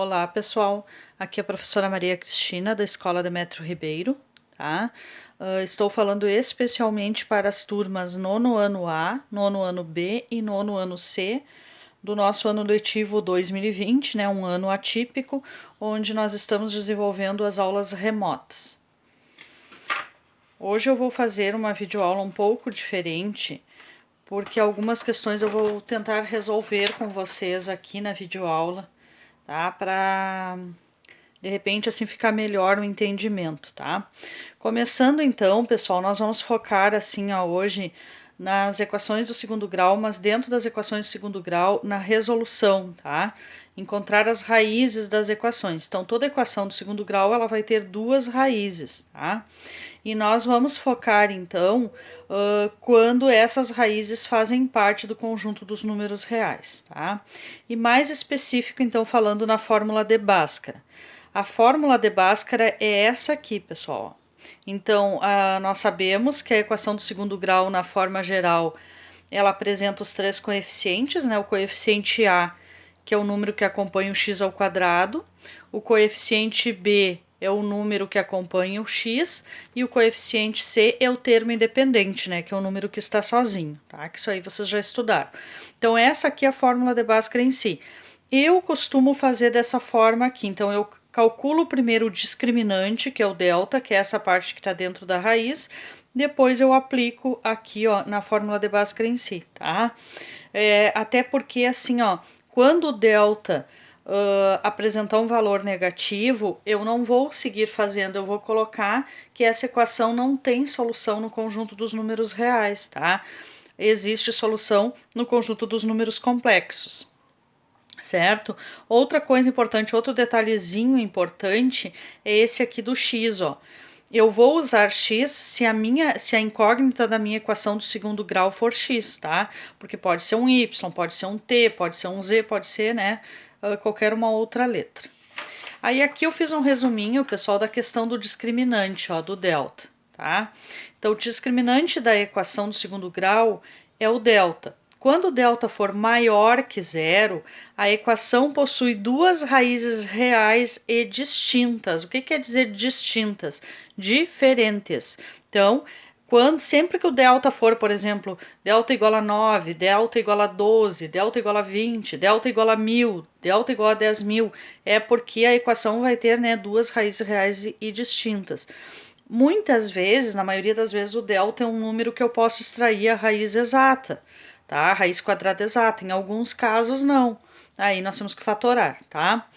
Olá, pessoal. Aqui é a professora Maria Cristina, da Escola Demétrio Ribeiro, tá? Estou falando especialmente para as turmas nono ano A, nono ano B e nono ano C do nosso ano letivo 2020, né? Um ano atípico, onde nós estamos desenvolvendo as aulas remotas. Hoje eu vou fazer uma videoaula um pouco diferente, porque algumas questões eu vou tentar resolver com vocês aqui na videoaula, tá? Para de repente assim ficar melhor o entendimento, tá? Começando então, pessoal, nós vamos focar assim hoje nas equações do segundo grau, mas dentro das equações do segundo grau, na resolução, tá? Encontrar as raízes das equações. Então, toda equação do segundo grau, ela vai ter duas raízes, tá? E nós vamos focar então quando essas raízes fazem parte do conjunto dos números reais, tá? E mais específico, então, falando na fórmula de Bhaskara. A fórmula de Bhaskara é essa aqui, pessoal. Então, nós sabemos que a equação do segundo grau, na forma geral, ela apresenta os três coeficientes, né? O coeficiente A, que é o número que acompanha o x ao quadrado, o coeficiente B é o número que acompanha o x, e o coeficiente C é o termo independente, né? Que é o número que está sozinho, tá? Que isso aí vocês já estudaram. Então, essa aqui é a fórmula de Bhaskara em si. Eu costumo fazer dessa forma aqui, então eu calculo primeiro o discriminante, que é o delta, que é essa parte que está dentro da raiz, depois eu aplico aqui, ó, na fórmula de Bhaskara em si, tá? Até porque, assim, ó, quando o delta apresentar um valor negativo, eu não vou seguir fazendo, eu vou colocar que essa equação não tem solução no conjunto dos números reais, tá? Existe solução no conjunto dos números complexos. Certo? Outra coisa importante, outro detalhezinho importante é esse aqui do x, ó. Eu vou usar x se a incógnita da minha equação do segundo grau for x, tá? Porque pode ser um y, pode ser um t, pode ser um z, pode ser, né, qualquer uma outra letra. Aí aqui eu fiz um resuminho, pessoal, da questão do discriminante, ó, do delta, tá? Então, o discriminante da equação do segundo grau é o delta. Quando o delta for maior que zero, a equação possui duas raízes reais e distintas. O que quer dizer distintas? Diferentes. Então, sempre que o delta for, por exemplo, delta igual a 9, delta igual a 12, delta igual a 20, delta igual a 1000, delta igual a 10.000, é porque a equação vai ter, né, duas raízes reais e distintas. Muitas vezes, na maioria das vezes, o delta é um número que eu posso extrair a raiz exata, tá? A raiz quadrada exata. Em alguns casos, não. Aí nós temos que fatorar, tá?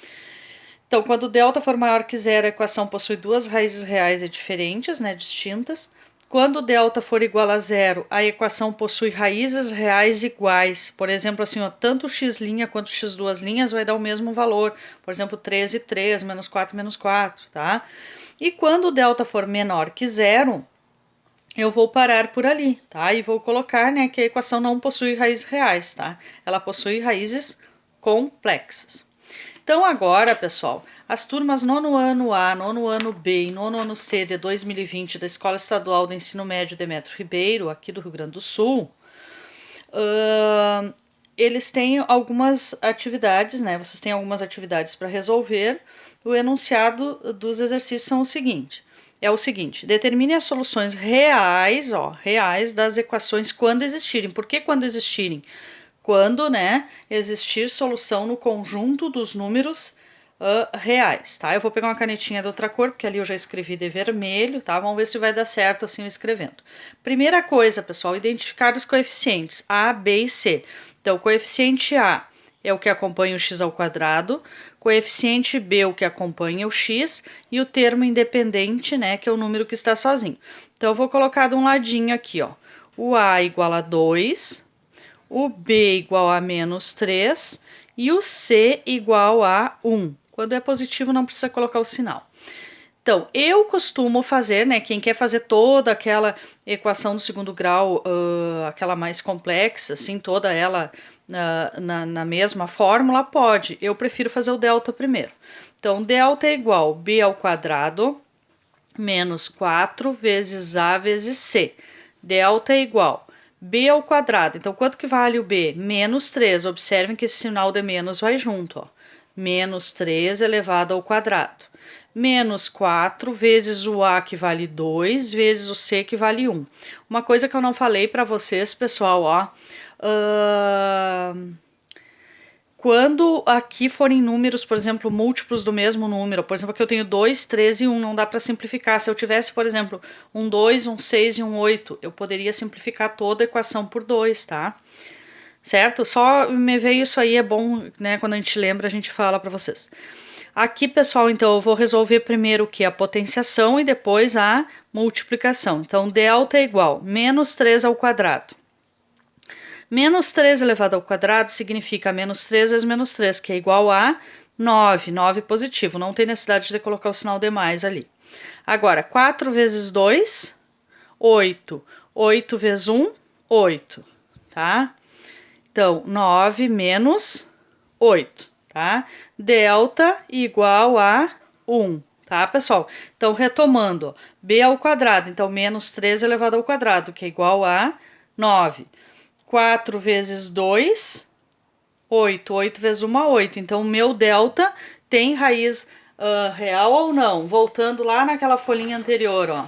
Então, quando o delta for maior que zero, a equação possui duas raízes reais e diferentes, né, distintas. Quando o delta for igual a zero, a equação possui raízes reais iguais. Por exemplo, assim, ó, tanto x' quanto x2' vai dar o mesmo valor. Por exemplo, 3 e 3, menos 4 menos 4, tá? E quando o delta for menor que zero, eu vou parar por ali, tá? E vou colocar, né, que a equação não possui raízes reais, tá? Ela possui raízes complexas. Então agora, pessoal, as turmas nono ano A, nono ano B e nono ano C de 2020 da Escola Estadual do Ensino Médio Demétrio Ribeiro, aqui do Rio Grande do Sul, eles têm algumas atividades, né? Vocês têm algumas atividades para resolver. O enunciado dos exercícios são o seguinte: determine as soluções reais, ó, reais das equações quando existirem. Por que quando existirem? Quando, né, existir solução no conjunto dos números reais, tá? Eu vou pegar uma canetinha de outra cor, porque ali eu já escrevi de vermelho, tá? Vamos ver se vai dar certo assim eu escrevendo. Primeira coisa, pessoal, identificar os coeficientes A, B e C. Então, o coeficiente A é o que acompanha o x ao quadrado, coeficiente B o que acompanha o x e o termo independente, né, que é o número que está sozinho. Então, eu vou colocar de um ladinho aqui, ó, o A igual a 2, o B igual a menos 3 e o C igual a 1. Quando é positivo, não precisa colocar o sinal. Então, eu costumo fazer, né? Quem quer fazer toda aquela equação do segundo grau, aquela mais complexa, assim, toda ela na mesma fórmula, pode. Eu prefiro fazer o delta primeiro. Então, delta é igual B ao quadrado menos 4 vezes A vezes C. Delta é igual B ao quadrado. Então, quanto que vale o B? Menos 3. Observem que esse sinal de menos vai junto, ó. menos 3 elevado ao quadrado. Menos 4 vezes o A, que vale 2, vezes o C, que vale 1. Uma coisa que eu não falei para vocês, pessoal, ó. Quando aqui forem números, por exemplo, múltiplos do mesmo número, por exemplo, aqui eu tenho 2, 3 e 1, não dá para simplificar. Se eu tivesse, por exemplo, um 2, um 6 e um 8, eu poderia simplificar toda a equação por 2, tá? Certo? Só me veio isso aí, é bom, né? Quando a gente lembra, a gente fala para vocês. Aqui, pessoal, então, eu vou resolver primeiro o que? A potenciação e depois a multiplicação. Então, delta é igual a menos 3 ao quadrado. Menos 3 elevado ao quadrado significa menos 3 vezes menos 3, que é igual a 9. 9 positivo, não tem necessidade de colocar o sinal de mais ali. Agora, 4 vezes 2, 8. 8 vezes 1, 8, tá? Então, 9 menos 8, tá? Delta igual a 1, tá, pessoal? Então, retomando, ó, b ao quadrado, então, menos 3 elevado ao quadrado, que é igual a 9. 4 vezes 2, 8. 8 vezes 1, 8. Então, o meu delta tem raiz real ou não? Voltando lá naquela folhinha anterior, ó.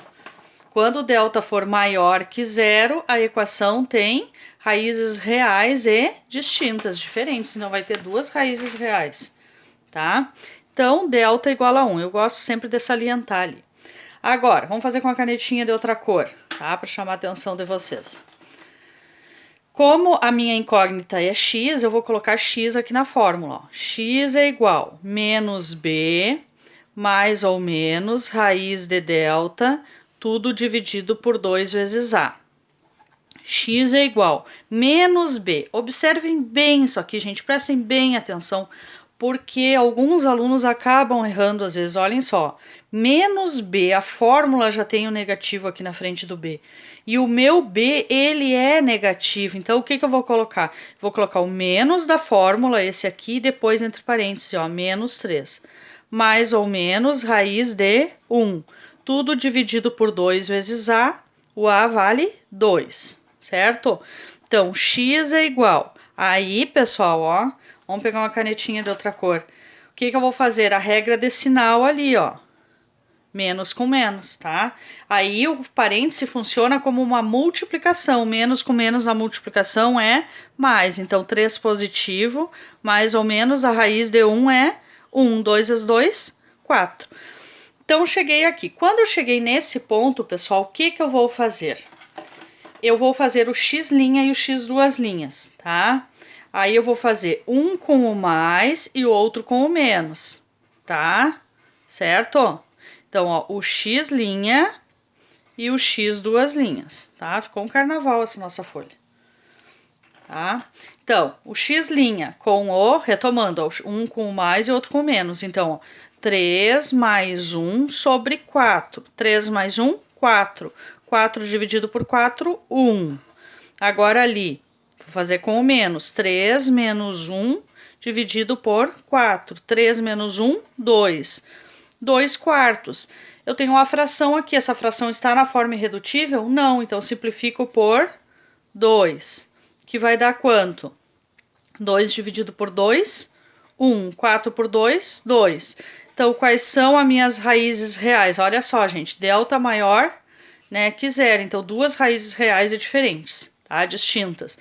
Quando o delta for maior que zero, a equação tem raízes reais e distintas, diferentes. Então, vai ter duas raízes reais, tá? Então, delta igual a 1. Eu gosto sempre de salientar ali. Agora, vamos fazer com a canetinha de outra cor, tá? Para chamar a atenção de vocês. Como a minha incógnita é x, eu vou colocar x aqui na fórmula. Ó. X é igual a menos b mais ou menos raiz de delta, tudo dividido por 2 vezes a. X é igual a menos b. Observem bem isso aqui, gente, prestem bem atenção, porque alguns alunos acabam errando às vezes. Olhem só, menos b, a fórmula já tem o negativo aqui na frente do b. E o meu b, ele é negativo, então o que eu vou colocar? Vou colocar o menos da fórmula, esse aqui, e depois entre parênteses, ó, menos 3. Mais ou menos raiz de 1. Tudo dividido por 2 vezes a, o a vale 2, certo? Então, x é igual. Aí, pessoal, ó, vamos pegar uma canetinha de outra cor. O que eu vou fazer? A regra de sinal ali, ó. Menos com menos, tá? Aí o parêntese funciona como uma multiplicação. Menos com menos na multiplicação é mais. Então, 3 positivo, mais ou menos a raiz de 1 é 1. 2 vezes 2, 4. Então, cheguei aqui. Quando eu cheguei nesse ponto, pessoal, o que eu vou fazer? Eu vou fazer o x' e o x duas linhas, tá? Aí eu vou fazer um com o mais e o outro com o menos, tá? Certo? Então, ó, o x' e o x duas linhas, tá? Ficou um carnaval essa nossa folha, tá? Então, o x' com o, retomando, ó, um com o mais e outro com o menos. Então, ó, 3 mais 1 sobre 4. 3 mais 1, 4. 4 dividido por 4, 1. Agora ali, vou fazer com o menos. 3 menos 1 dividido por 4. 3 menos 1, 2. 2 quartos. Eu tenho uma fração aqui. Essa fração está na forma irredutível? Não. Então, simplifico por 2. Que vai dar quanto? 2 dividido por 2, 1. 4 por 2, 2. Então, quais são as minhas raízes reais? Olha só, gente. Delta maior, né, que zero. Então, duas raízes reais diferentes, tá? Distintas.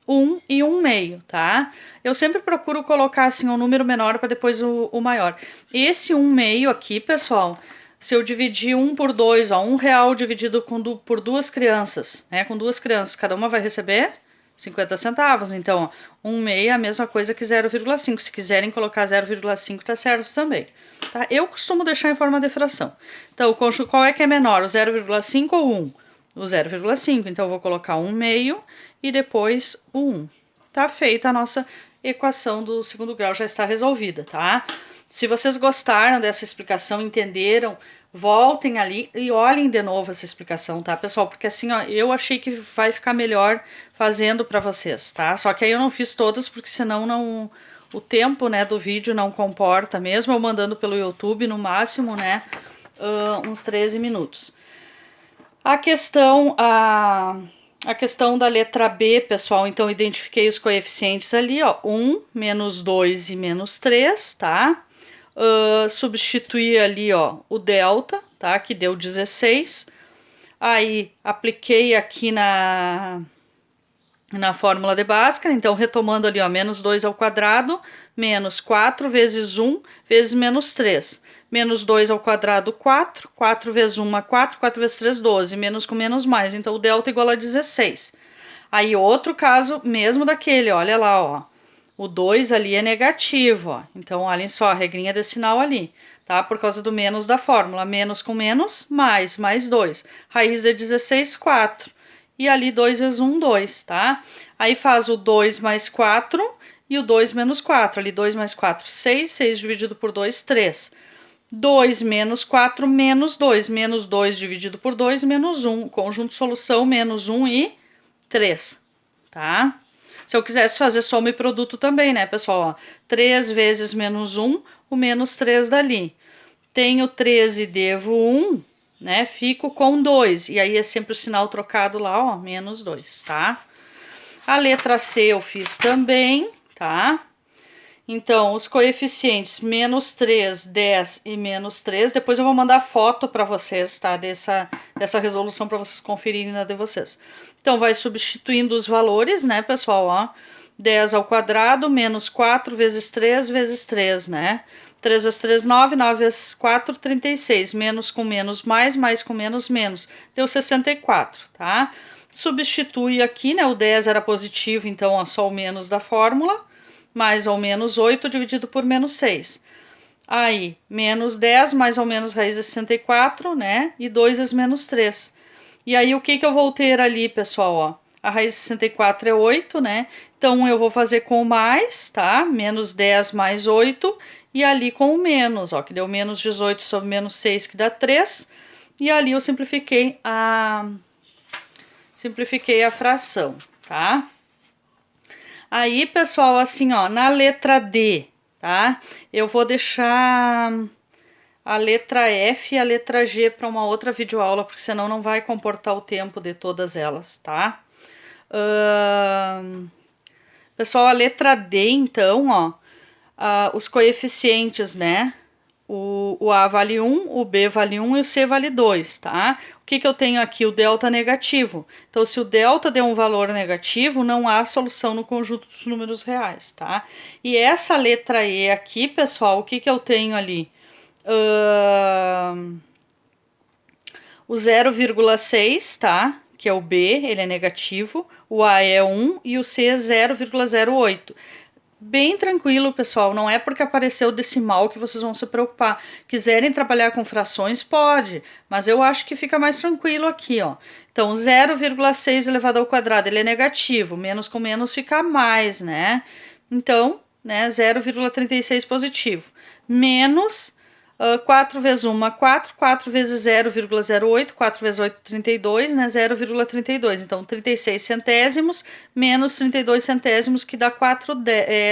1 e 1 meio, tá? Eu sempre procuro colocar, assim, um número menor para depois o maior. Esse 1 meio aqui, pessoal, se eu dividir 1 por 2, ó, R$1 dividido por duas crianças, né? Com duas crianças, cada uma vai receber 50 centavos. Então, ó, 1 meio é a mesma coisa que 0,5. Se quiserem colocar 0,5, tá certo também. Tá? Eu costumo deixar em forma de fração. Então, qual é que é menor, o 0,5 ou 1? O 0,5. Então, eu vou colocar 1 meio e depois o 1. Tá feita a nossa equação do segundo grau, já está resolvida, tá? Se vocês gostaram dessa explicação, entenderam, voltem ali e olhem de novo essa explicação, tá, pessoal? Porque assim, ó, eu achei que vai ficar melhor fazendo para vocês, tá? Só que aí eu não fiz todas, porque senão não, o tempo, né, do vídeo não comporta, mesmo eu mandando pelo YouTube, no máximo, né, uns 13 minutos. A questão a questão da letra B, pessoal, então identifiquei os coeficientes ali, ó, 1, menos 2 e menos 3, tá? Substituí ali, ó, o delta, tá? Que deu 16. Aí, apliquei aqui na fórmula de Bhaskara, então retomando ali, ó, menos 2 ao quadrado, menos 4 vezes 1 vezes menos 3. Menos 2 ao quadrado, 4. 4 vezes 1 é 4. 4 vezes 3, 12. Menos com menos mais. Então, o delta é igual a 16. Aí, outro caso, mesmo daquele, olha lá, ó. O 2 ali é negativo, ó. Então, olhem só, a regrinha decimal ali, tá? Por causa do menos da fórmula. Menos com menos, mais 2. Raiz de 16, 4. E ali 2 vezes 1, 2, tá? Aí faz o 2 mais 4 e o 2 menos 4. Ali 2 mais 4, 6. 6 dividido por 2, 3. 2 menos 4, menos 2. Menos 2 dividido por 2, menos 1. Conjunto solução, menos 1 e 3, tá? Se eu quisesse fazer soma e produto também, né, pessoal? Ó, 3 vezes menos 1, o menos 3 dali. Tenho 13 e devo 1, né? Fico com 2. E aí é sempre o sinal trocado lá, ó, menos 2, tá? A letra C eu fiz também, tá? Então, os coeficientes menos 3, 10 e menos 3. Depois eu vou mandar foto para vocês, tá? Dessa resolução para vocês conferirem na de vocês. Então, vai substituindo os valores, né, pessoal? Ó, 10 ao quadrado, menos 4 vezes 3, né? 3 vezes 3, 9. 9 vezes 4, 36. Menos com menos, mais com menos, menos. Deu 64, tá? Substitui aqui, né? O 10 era positivo, então, ó, só o menos da fórmula. Mais ou menos 8 dividido por menos 6. Aí, menos 10 mais ou menos raiz de 64, né? E 2 vezes menos 3. E aí, o que eu vou ter ali, pessoal, ó? A raiz de 64 é 8, né? Então, eu vou fazer com o mais, tá? Menos 10 mais 8. E ali com o menos, ó, que deu menos 18 sobre menos 6, que dá 3. E ali eu simplifiquei a fração, tá? Aí, pessoal, assim, ó, na letra D, tá? Eu vou deixar a letra F e a letra G para uma outra videoaula, porque senão não vai comportar o tempo de todas elas, tá? Pessoal, a letra D, então, ó, os coeficientes, né? O A vale 1, o B vale 1 e o C vale 2, tá? O que eu tenho aqui? O delta negativo. Então, se o delta der um valor negativo, não há solução no conjunto dos números reais, tá? E essa letra E aqui, pessoal, o que eu tenho ali? O 0,6, tá? Que é o B, ele é negativo. O A é 1 e o C é 0,08. Bem tranquilo, pessoal, não é porque apareceu o decimal que vocês vão se preocupar. Quiserem trabalhar com frações, pode, mas eu acho que fica mais tranquilo aqui, ó. Então, 0,6 elevado ao quadrado, ele é negativo, menos com menos fica mais, né? Então, né, 0,36 positivo, menos 4 vezes 1, 4, 4 vezes 0,08, 4 vezes 8, 32, né, 0,32. Então, 36 centésimos menos 32 centésimos, que dá 4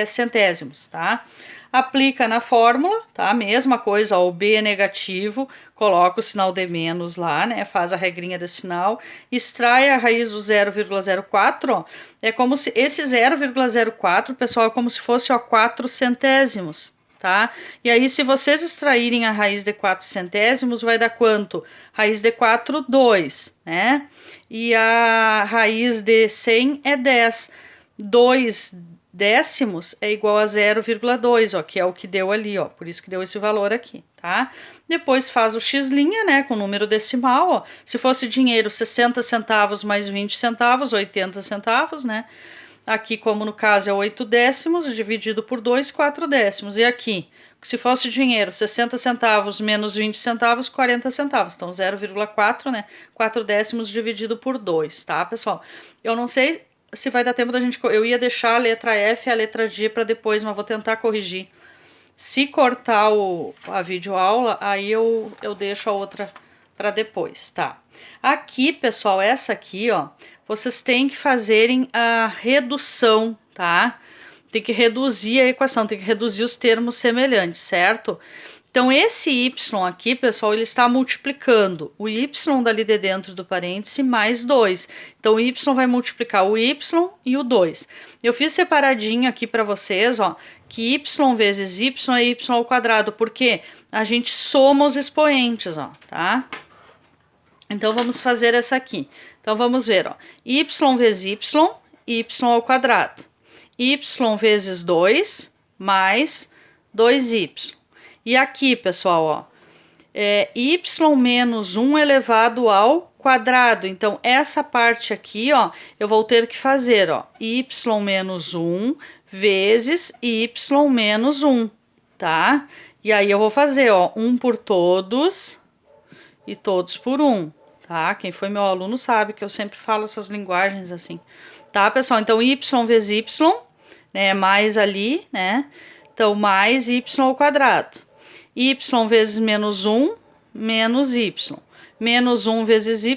centésimos, tá? Aplica na fórmula, tá? Mesma coisa, ó, o B é negativo, coloca o sinal de menos lá, né? Faz a regrinha desse sinal, extrai a raiz do 0,04, ó. É como se esse 0,04, pessoal, é como se fosse, ó, 4 centésimos. Tá? E aí, se vocês extraírem a raiz de 4 centésimos, vai dar quanto? Raiz de 4, 2, né? E a raiz de 100 é 10. 2 décimos é igual a 0,2, ó, que é o que deu ali, ó. Por isso que deu esse valor aqui, tá? Depois faz o x', né, com número decimal, ó. Se fosse dinheiro, 60 centavos mais 20 centavos, 80 centavos, né? Aqui, como no caso é 8 décimos, dividido por 2, 4 décimos. E aqui, se fosse dinheiro, 60 centavos menos 20 centavos, 40 centavos. Então, 0,4, né? 4 décimos dividido por 2, tá, pessoal? Eu não sei se vai dar tempo da gente... Eu ia deixar a letra F e a letra G para depois, mas vou tentar corrigir. Se cortar a videoaula, aí eu deixo a outra para depois, tá? Aqui, pessoal, essa aqui, ó, vocês têm que fazerem a redução, tá? Tem que reduzir a equação, tem que reduzir os termos semelhantes, certo? Então, esse y aqui, pessoal, ele está multiplicando o y dali de dentro do parêntese mais 2. Então, o y vai multiplicar o y e o 2. Eu fiz separadinho aqui para vocês, ó, que y vezes y é y ao quadrado, porque a gente soma os expoentes, ó, tá? Então, vamos fazer essa aqui. Então, vamos ver, ó, y vezes y ao quadrado. Y vezes 2 mais 2y. E aqui, pessoal, ó, y menos 1 elevado ao quadrado. Então, essa parte aqui, ó, eu vou ter que fazer, ó, y menos 1 vezes y menos 1, tá? E aí, eu vou fazer, ó, 1 por todos e todos por 1, tá? Quem foi meu aluno sabe que eu sempre falo essas linguagens assim, tá, pessoal? Então, y vezes y, né, mais ali, né? Então, mais y ao quadrado. Y vezes menos 1, menos y. Menos 1 vezes y,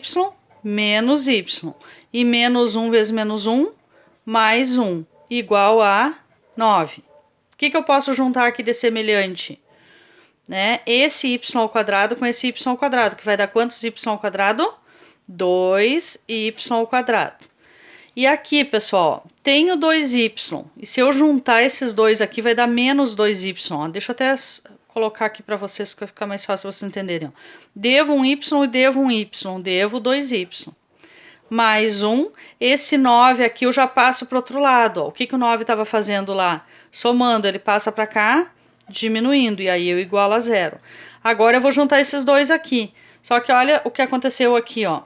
menos y. E menos 1 vezes menos 1, mais 1, igual a 9. O que eu posso juntar aqui de semelhante? Né? Esse y ao quadrado com esse y ao quadrado, que vai dar quantos y ao quadrado? 2y ao quadrado. E aqui, pessoal, tenho 2y. E se eu juntar esses dois aqui, vai dar menos 2y. Deixa eu até colocar aqui para vocês, que vai ficar mais fácil vocês entenderem. Devo um y e devo um y. Devo 2y. Mais 1. Esse 9 aqui eu já passo para o outro lado. Ó. O que o 9 estava fazendo lá? Somando, ele passa para cá, diminuindo. E aí eu igualo a 0. Agora eu vou juntar esses dois aqui. Só que olha o que aconteceu aqui, ó.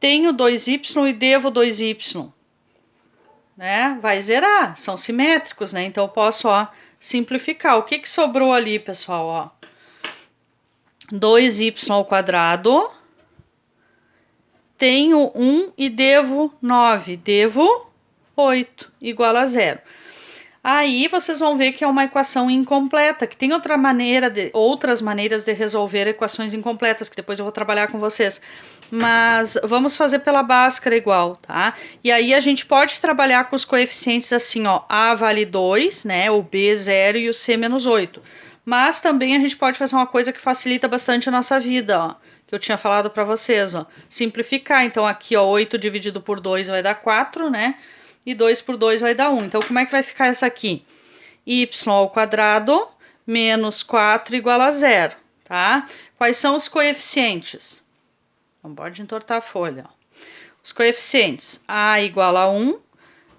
Tenho 2y e devo 2y. Né? Vai zerar, são simétricos, né? Então eu posso, ó, simplificar. O que sobrou ali, pessoal, ó? 2y ao quadrado. Tenho 1 e devo 9. Devo 8, igual a 0. Aí vocês vão ver que é uma equação incompleta, que tem outras maneiras de resolver equações incompletas, que depois eu vou trabalhar com vocês. Mas vamos fazer pela Bhaskara igual, tá? E aí a gente pode trabalhar com os coeficientes assim, ó, A vale 2, né, o B 0 e o C menos 8. Mas também a gente pode fazer uma coisa que facilita bastante a nossa vida, ó, que eu tinha falado para vocês, ó, simplificar. Então aqui, ó, 8 dividido por 2 vai dar 4, né? E 2 por 2 vai dar 1. Então, como é que vai ficar essa aqui? Y ao quadrado menos 4 igual a 0, tá? Quais são os coeficientes? Não pode entortar a folha. Ó. Os coeficientes. A igual a 1,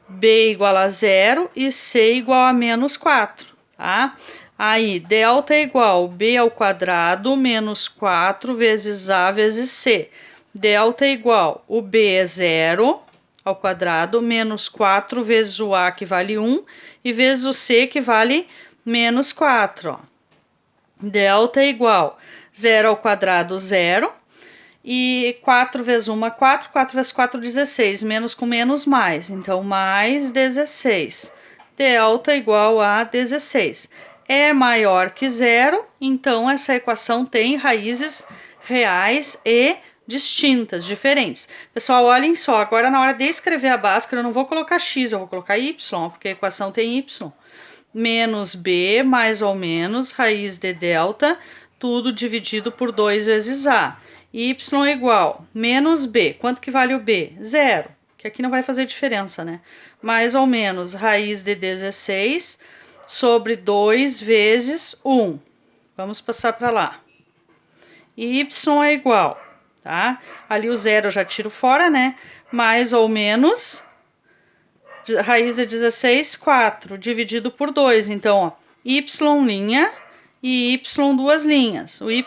B igual a 0 e C igual a menos 4, tá? Aí, delta é igual B ao quadrado menos 4 vezes A vezes C. Delta é igual, o B é 0... ao quadrado, menos 4 vezes o A, que vale 1, e vezes o C, que vale menos 4. Ó. Delta é igual 0 ao quadrado, 0, e 4 vezes 1, 4, 4 vezes 4, 16, menos com menos, mais. Então, mais 16. Delta é igual a 16. É maior que 0, então essa equação tem raízes reais e distintas, diferentes. Pessoal, olhem só, agora na hora de escrever a Bhaskara, eu não vou colocar x, eu vou colocar y, porque a equação tem y. Menos b, mais ou menos, raiz de delta, tudo dividido por 2 vezes a. Y é igual, menos b, quanto que vale o b? 0, que aqui não vai fazer diferença, né? Mais ou menos, raiz de 16 sobre 2 vezes 1. Vamos passar para lá. Y é igual... tá? Ali o 0 eu já tiro fora, né? Mais ou menos, raiz de 16, 4, dividido por 2. Então, ó, y' e y duas linhas. O y'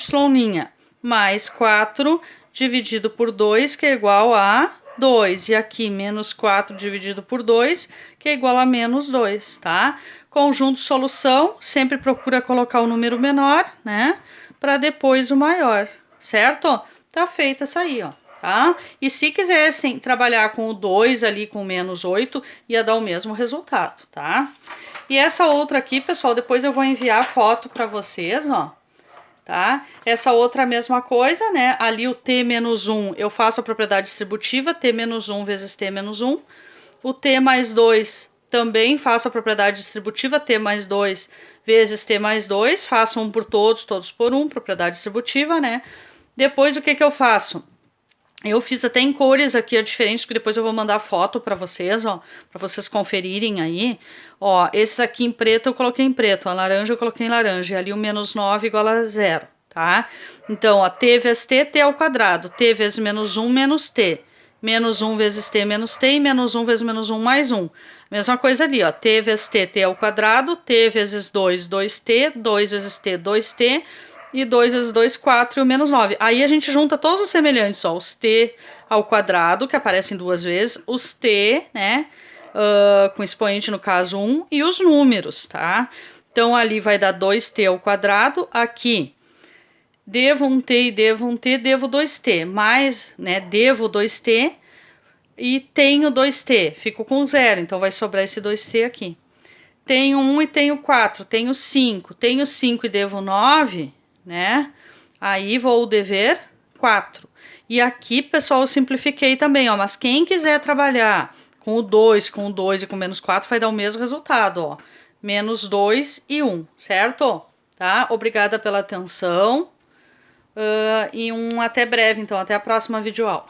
mais 4 dividido por 2, que é igual a 2. E aqui, menos 4 dividido por 2, que é igual a menos 2, tá? Conjunto solução, sempre procura colocar o número menor, né? Para depois o maior, certo? Tá feita essa aí, ó, tá? E se quisessem trabalhar com o 2 ali, com menos 8, ia dar o mesmo resultado, tá? E essa outra aqui, pessoal, depois eu vou enviar a foto para vocês, ó, tá? Essa outra mesma coisa, né? Ali o t menos 1, eu faço a propriedade distributiva, t menos 1 vezes t menos 1. O t mais 2 também faço a propriedade distributiva T mais 2 vezes T mais 2, faço 1 por todos, todos por 1, propriedade distributiva, né? Depois, o que eu faço? Eu fiz até em cores aqui, diferentes, porque depois eu vou mandar foto para vocês, ó, para vocês conferirem aí. Ó, esses aqui em preto eu coloquei em preto, a laranja eu coloquei em laranja, e ali o menos 9 igual a 0, tá? Então, ó, T vezes T, T ao quadrado, T vezes menos 1, menos T. Menos 1 vezes T, menos T, e menos 1 vezes menos 1, mais 1. Mesma coisa ali, ó, T vezes T, T ao quadrado, T vezes 2, 2T, 2 vezes T, 2T, e 2 vezes 2, 4 e o menos 9. Aí a gente junta todos os semelhantes, ó, os t ao quadrado, que aparecem 2 vezes, os t, né, com expoente no caso 1, e os números, tá? Então ali vai dar 2t ao quadrado, aqui devo 1t e devo 1t, devo 2t, mais, né, devo 2t e tenho 2t, fico com 0, então vai sobrar esse 2t aqui. Tenho 1 e tenho 4, tenho 5 e devo 9, né? Aí vou dever 4. E aqui, pessoal, eu simplifiquei também, ó. Mas quem quiser trabalhar com o 2 e com menos 4, vai dar o mesmo resultado, ó. Menos 2 e 1, certo? Tá? Obrigada pela atenção. E até breve, então. Até a próxima videoaula.